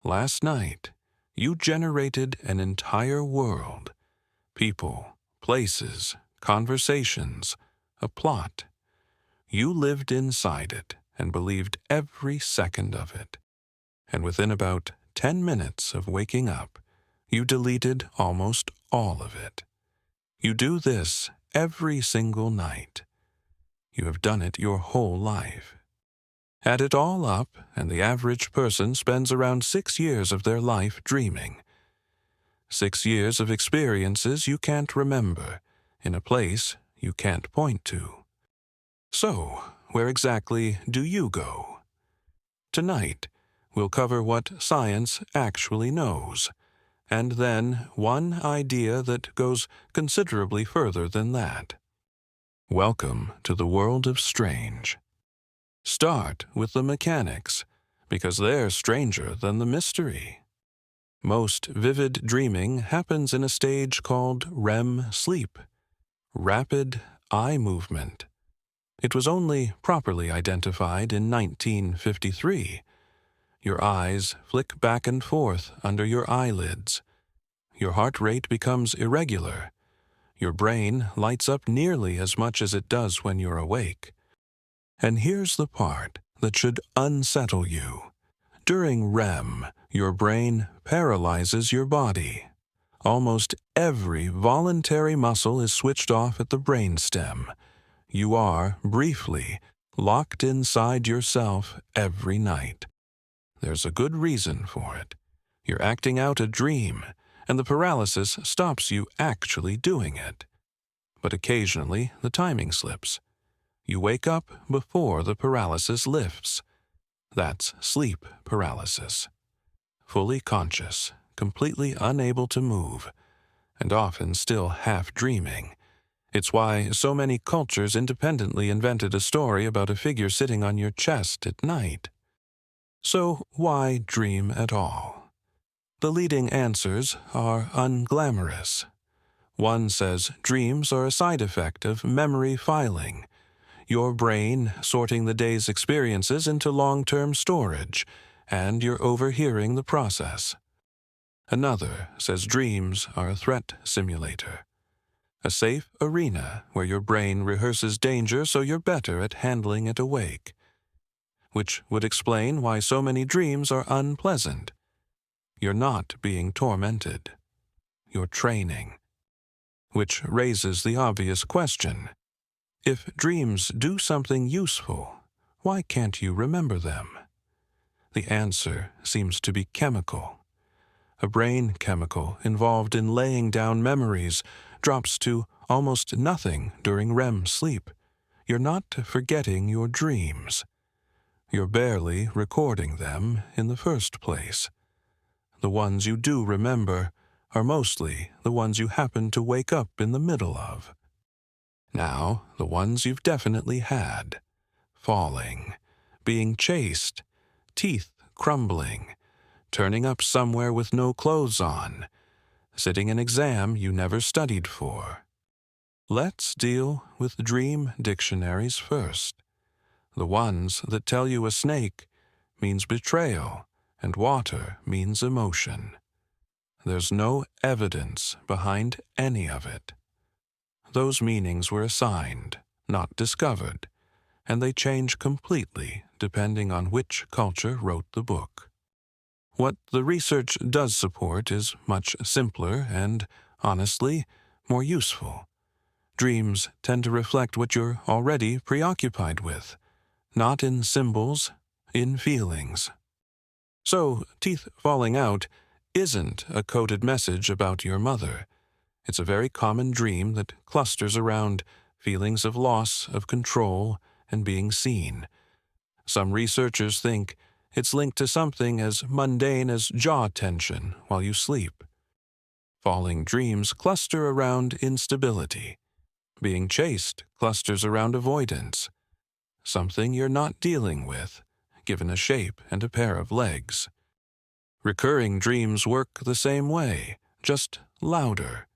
Last night, you generated an entire world. People, places, conversations, a plot. You lived inside it and believed every second of it. And within about 10 minutes of waking up, you deleted almost all of it. You do this every single night. You have done it your whole life. Add it all up, and the average person spends around 6 years of their life dreaming. 6 years of experiences you can't remember, in a place you can't point to. So, where exactly do you go? Tonight, we'll cover what science actually knows, and then one idea that goes considerably further than that. Welcome to the world of strange. Start with the mechanics, because they're stranger than the mystery. Most vivid dreaming happens in a stage called REM sleep, rapid eye movement. It was only properly identified in 1953. Your eyes flick back and forth under your eyelids. Your heart rate becomes irregular. Your brain lights up nearly as much as it does when you're awake. And here's the part that should unsettle you. During REM, your brain paralyzes your body. Almost every voluntary muscle is switched off at the brainstem. You are, briefly, locked inside yourself every night. There's a good reason for it. You're acting out a dream, and the paralysis stops you actually doing it. But occasionally, the timing slips. You wake up before the paralysis lifts. That's sleep paralysis. Fully conscious, completely unable to move, and often still half dreaming. It's why so many cultures independently invented a story about a figure sitting on your chest at night. So why dream at all? The leading answers are unglamorous. One says dreams are a side effect of memory filing, your brain sorting the day's experiences into long-term storage, and you're overhearing the process. Another says dreams are a threat simulator, a safe arena where your brain rehearses danger so you're better at handling it awake, which would explain why so many dreams are unpleasant. You're not being tormented. You're training. Which raises the obvious question. If dreams do something useful, why can't you remember them? The answer seems to be chemical. A brain chemical involved in laying down memories drops to almost nothing during REM sleep. You're not forgetting your dreams. You're barely recording them in the first place. The ones you do remember are mostly the ones you happen to wake up in the middle of. Now, the ones you've definitely had. Falling, being chased, teeth crumbling, turning up somewhere with no clothes on, sitting an exam you never studied for. Let's deal with dream dictionaries first. The ones that tell you a snake means betrayal and water means emotion. There's no evidence behind any of it. Those meanings were assigned, not discovered, and they change completely depending on which culture wrote the book. What the research does support is much simpler and, honestly, more useful. Dreams tend to reflect what you're already preoccupied with, not in symbols, in feelings. So, teeth falling out isn't a coded message about your mother. It's a very common dream that clusters around feelings of loss of control and being seen. Some researchers think it's linked to something as mundane as jaw tension while you sleep. Falling dreams cluster around instability. Being chased clusters around avoidance, something you're not dealing with, given a shape and a pair of legs. Recurring dreams work the same way, just louder.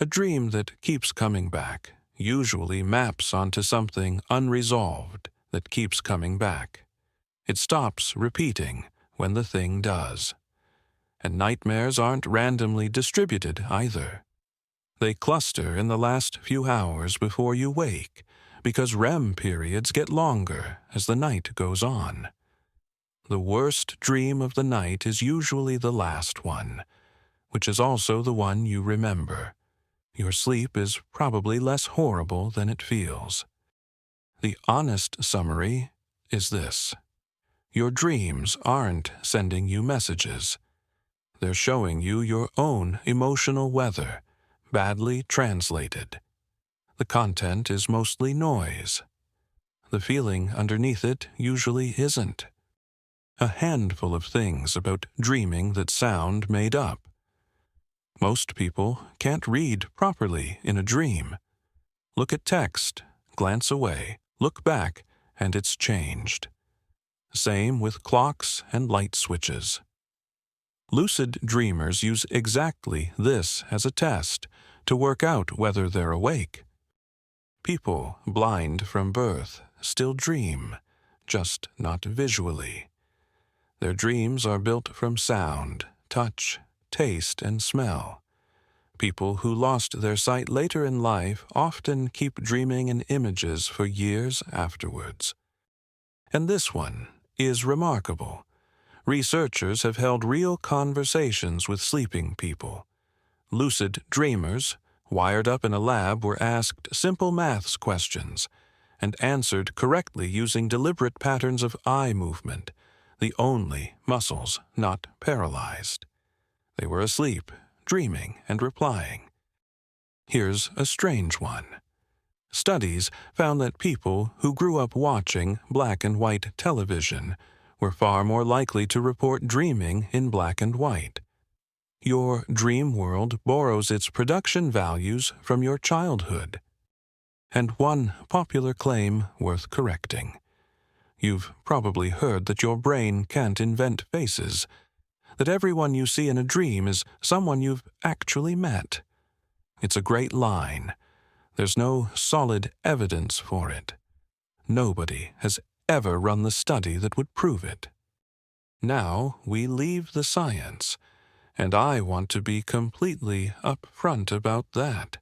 A dream that keeps coming back usually maps onto something unresolved that keeps coming back. It stops repeating when the thing does. And nightmares aren't randomly distributed either. They cluster in the last few hours before you wake, because REM periods get longer as the night goes on. The worst dream of the night is usually the last one, which is also the one you remember. Your sleep is probably less horrible than it feels. The honest summary is this: your dreams aren't sending you messages. They're showing you your own emotional weather, badly translated. The content is mostly noise. The feeling underneath it usually isn't. A handful of things about dreaming that sound made up. Most people can't read properly in a dream. Look at text, glance away, look back, and it's changed. Same with clocks and light switches. Lucid dreamers use exactly this as a test to work out whether they're awake. People blind from birth still dream, just not visually. Their dreams are built from sound, touch, taste, and smell. People who lost their sight later in life often keep dreaming in images for years afterwards. And this one is remarkable. Researchers have held real conversations with sleeping people. Lucid dreamers, wired up in a lab, were asked simple maths questions and answered correctly using deliberate patterns of eye movement, the only muscles not paralyzed. They were asleep, dreaming, and replying. Here's a strange one. Studies found that people who grew up watching black and white television were far more likely to report dreaming in black and white. Your dream world borrows its production values from your childhood. And one popular claim worth correcting. You've probably heard that your brain can't invent faces, that everyone you see in a dream is someone you've actually met. It's a great line. There's no solid evidence for it. Nobody has ever run the study that would prove it. Now we leave the science, and I want to be completely upfront about that.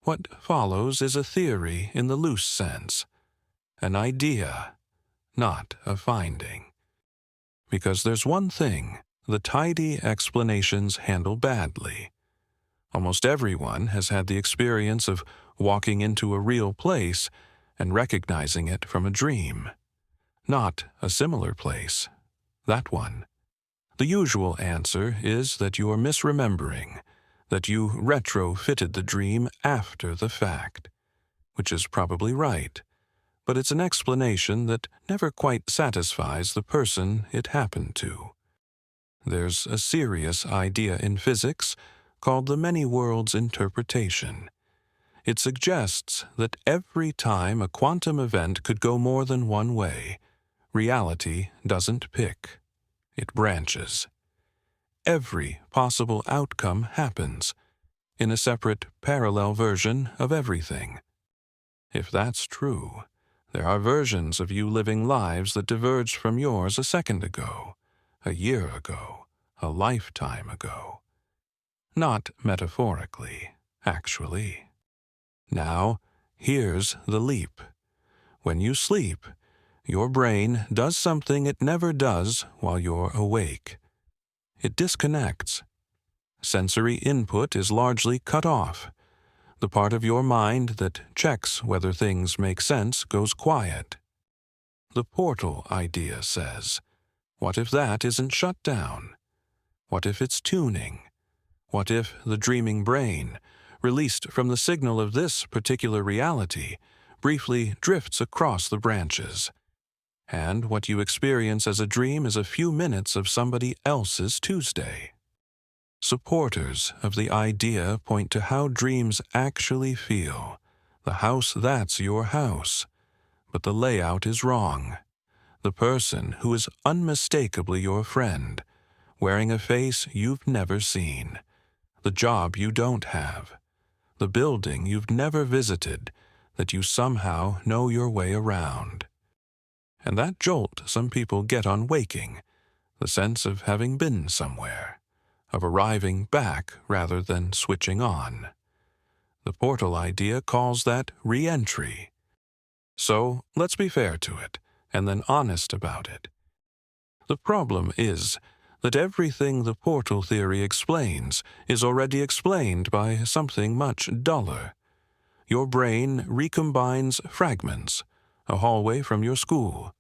What follows is a theory in the loose sense, an idea, not a finding. Because there's one thing the tidy explanations handle badly. Almost everyone has had the experience of walking into a real place and recognizing it from a dream. Not a similar place, that one. The usual answer is that you're misremembering, that you retrofitted the dream after the fact, which is probably right. But it's an explanation that never quite satisfies the person it happened to. There's a serious idea in physics called the many worlds interpretation. It suggests that every time a quantum event could go more than one way, reality doesn't pick. It branches. Every possible outcome happens in a separate parallel version of everything. If that's true, there are versions of you living lives that diverged from yours a second ago, a year ago, a lifetime ago. Not metaphorically, actually. Now, here's the leap. When you sleep, your brain does something it never does while you're awake. It disconnects. Sensory input is largely cut off. The part of your mind that checks whether things make sense goes quiet. The portal idea says, what if that isn't shut down? What if it's tuning? What if the dreaming brain, released from the signal of this particular reality, briefly drifts across the branches? And what you experience as a dream is a few minutes of somebody else's Tuesday. Supporters of the idea point to how dreams actually feel. The house that's your house. But the layout is wrong. The person who is unmistakably your friend, wearing a face you've never seen. The job you don't have. The building you've never visited that you somehow know your way around. And that jolt some people get on waking, the sense of having been somewhere, of arriving back rather than switching on. The portal idea calls that re-entry. So let's be fair to it, and then honest about it. The problem is that everything the portal theory explains is already explained by something much duller. Your brain recombines fragments, a hallway from your school,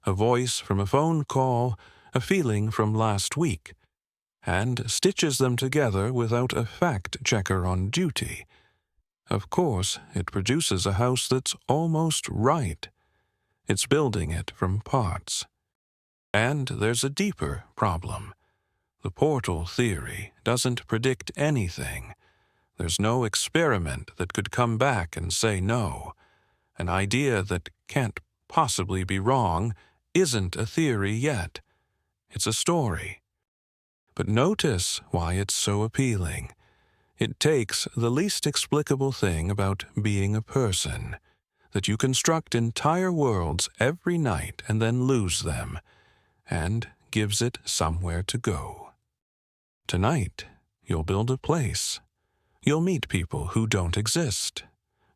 a voice from a phone call, a feeling from last week, and stitches them together without a fact-checker on duty. Of course, it produces a house that's almost right. It's building it from parts. And there's a deeper problem. The portal theory doesn't predict anything. There's no experiment that could come back and say no. An idea that can't possibly be wrong isn't a theory yet. It's a story. But notice why it's so appealing. It takes the least explicable thing about being a person, that you construct entire worlds every night and then lose them, and gives it somewhere to go. Tonight, you'll build a place. You'll meet people who don't exist.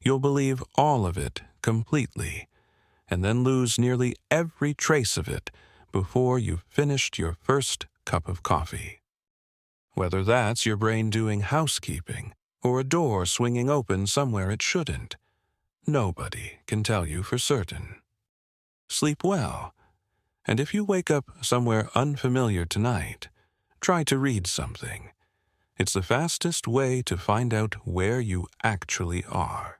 You'll believe all of it completely, and then lose nearly every trace of it before you've finished your first cup of coffee. Whether that's your brain doing housekeeping or a door swinging open somewhere it shouldn't, nobody can tell you for certain. Sleep well, and if you wake up somewhere unfamiliar tonight, try to read something. It's the fastest way to find out where you actually are.